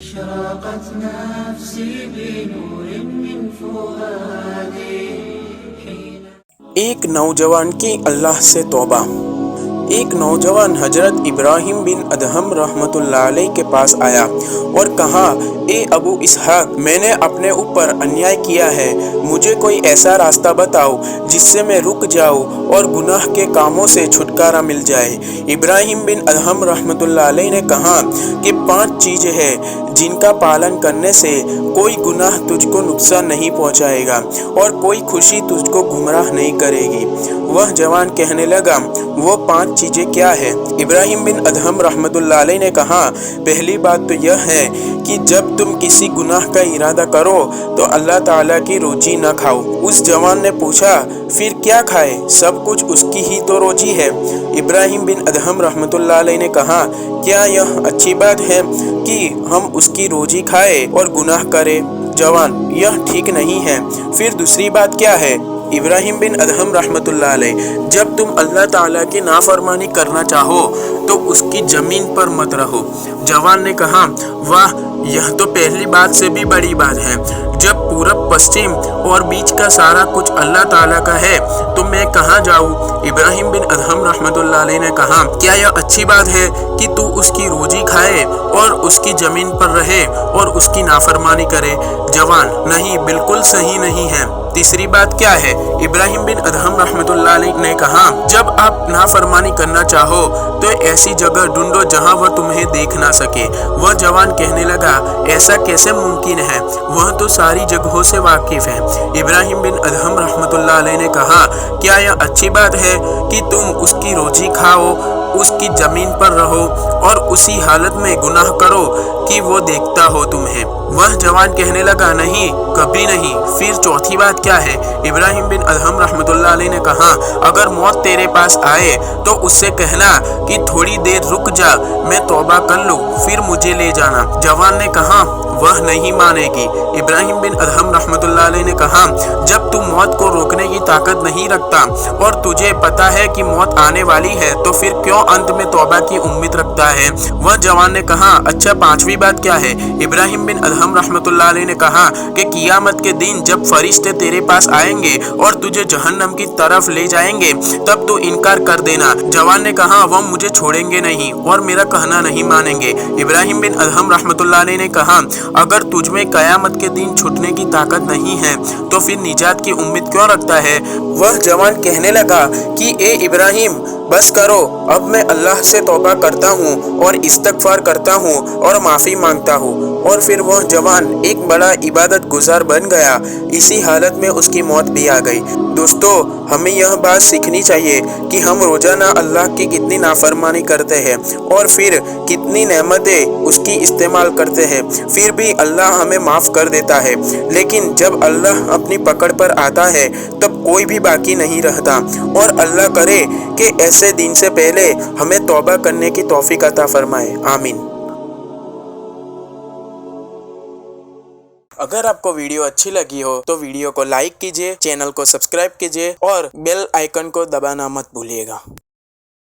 اشرقت نفسي بنور من فؤادي ایک نوجوان کی اللہ سے توبہ۔ ایک نوجوان حضرت ابراہیم بن ادہم رحمۃ اللہ علیہ کے پاس آیا اور کہا، اے ابو اسحاق، میں نے اپنے اوپر انیائے کیا ہے، مجھے کوئی ایسا راستہ بتاؤ جس سے میں رک جاؤں اور گناہ کے کاموں سے چھٹکارا مل جائے۔ ابراہیم بن ادہم رحمۃ اللہ علیہ نے کہا کہ 5 چیزیں ہیں جن کا پالن کرنے سے کوئی گناہ تجھ کو نقصان نہیں پہنچائے گا اور کوئی خوشی تجھ کو گمراہ نہیں کرے گی۔ وہ جوان کہنے لگا، وہ 5 چیزیں کیا ہے؟ ابراہیم بن ادہم رحمۃ اللہ علیہ نے کہا، پہلی بات تو یہ ہے کہ جب تم کسی گناہ کا ارادہ کرو تو اللہ تعالیٰ کی روزی نہ کھاؤ۔ اس جوان نے پوچھا، پھر کیا کھائے؟ سب کچھ اس کی ہی تو روزی ہے۔ ابراہیم بن ادہم رحمۃ اللہ علیہ نے کہا، کیا یہ اچھی بات ہے کہ ہم اس کی روزی کھائے اور گناہ کرے؟ جوان، یہ ٹھیک نہیں ہے۔ پھر دوسری بات کیا ہے؟ ابراہیم بن ادہم رحمۃ اللہ علیہ، جب تم اللہ تعالیٰ کی نافرمانی کرنا چاہو تو اس کی زمین پر مت رہو۔ جوان نے کہا، واہ، یہ تو پہلی بات سے بھی بڑی بات ہے۔ جب پورب، پشچم اور بیچ کا سارا کچھ اللہ تعالیٰ کا ہے تو میں کہاں جاؤں؟ ابراہیم بن ادہم رحمۃ اللہ علیہ نے کہا، کیا یہ اچھی بات ہے کہ تو اس کی روزی کھائے اور اس کی زمین پر رہے اور اس کی نافرمانی کرے؟ جوان، نہیں، بالکل صحیح نہیں ہے۔ تیسری بات کیا ہے؟ ابراہیم بن ادہم رحمۃ اللہ علیہ نے کہا، جب آپ نافرمانی کرنا چاہو تو ایسی جگہ ڈھونڈو جہاں وہ تمہیں دیکھ نہ سکے۔ وہ جوان کہنے لگا، ایسا کیسے ممکن ہے؟ وہ تو ساری جگہوں سے واقف ہے۔ ابراہیم بن ادہم رحمۃ اللہ علیہ نے کہا، کیا یہ اچھی بات ہے کہ تم اس کی روزی کھاؤ، اس کی زمین پر رہو اور اسی حالت میں گناہ کرو کہ وہ دیکھتا ہو تمہیں؟ وہ جوان کہنے لگا، نہیں، کبھی نہیں۔ پھر چوتھی بات کیا ہے؟ ابراہیم بن ادہم رحمۃ اللہ علیہ نے کہا، اگر موت تیرے پاس آئے تو اس سے کہنا کہ تھوڑی دیر رک جا، میں توبہ کر لوں، پھر مجھے لے جانا۔ جوان نے کہا، وہ نہیں مانے گی۔ ابراہیم بن ادہم رحمۃ اللہ علیہ نے کہا، جب تم موت کو روکنے کی طاقت نہیں رکھتا اور تجھے پتا ہے کہ موت آنے والی ہے تو پھر کیوں انت میں توبہ کی امید رکھتا ہے؟ وہ جوان نے کہا، اچھا، 5ویں بات کیا ہے؟ ابراہیم بن ادہم رحمۃ اللہ علیہ نے کہا کہ قیامت کے دن جب فرشتے تیرے پاس آئیں گے اور تجھے جہنم کی طرف لے جائیں گے تب تو انکار کر دینا۔ جوان نے کہا، وہ مجھے چھوڑیں گے نہیں اور میرا کہنا نہیں مانیں گے۔ ابراہیم بن ادہم رحمۃ اللہ علیہ نے کہا، اگر تجھ میں قیامت کے دن چھٹنے کی طاقت نہیں ہے تو پھر نجات کی امید کیوں رکھتا ہے؟ وہ جوان کہنے لگا کہ اے ابراہیم، بس کرو، اب میں اللہ سے توبہ کرتا ہوں اور استغفار کرتا ہوں اور معافی مانگتا ہوں۔ اور پھر وہ جوان ایک بڑا عبادت گزار بن گیا۔ اسی حالت میں اس کی موت بھی آ گئی۔ دوستو، ہمیں یہ بات سیکھنی چاہیے کہ ہم روزانہ اللہ کی کتنی نافرمانی کرتے ہیں اور پھر کتنی نعمتیں اس کی استعمال کرتے ہیں، پھر بھی اللہ ہمیں معاف کر دیتا ہے۔ لیکن جب اللہ اپنی پکڑ پر آتا ہے تب کوئی بھی باقی نہیں رہتا، اور اللہ کرے کہ ایسے دن سے پہلے ہمیں توبہ کرنے کی توفیق عطا فرمائے، آمین۔ اگر آپ کو ویڈیو اچھی لگی ہو تو ویڈیو کو لائک کیجیے، چینل کو سبسکرائب کیجیے اور بیل آئیکن کو دبانا مت بھولیے گا۔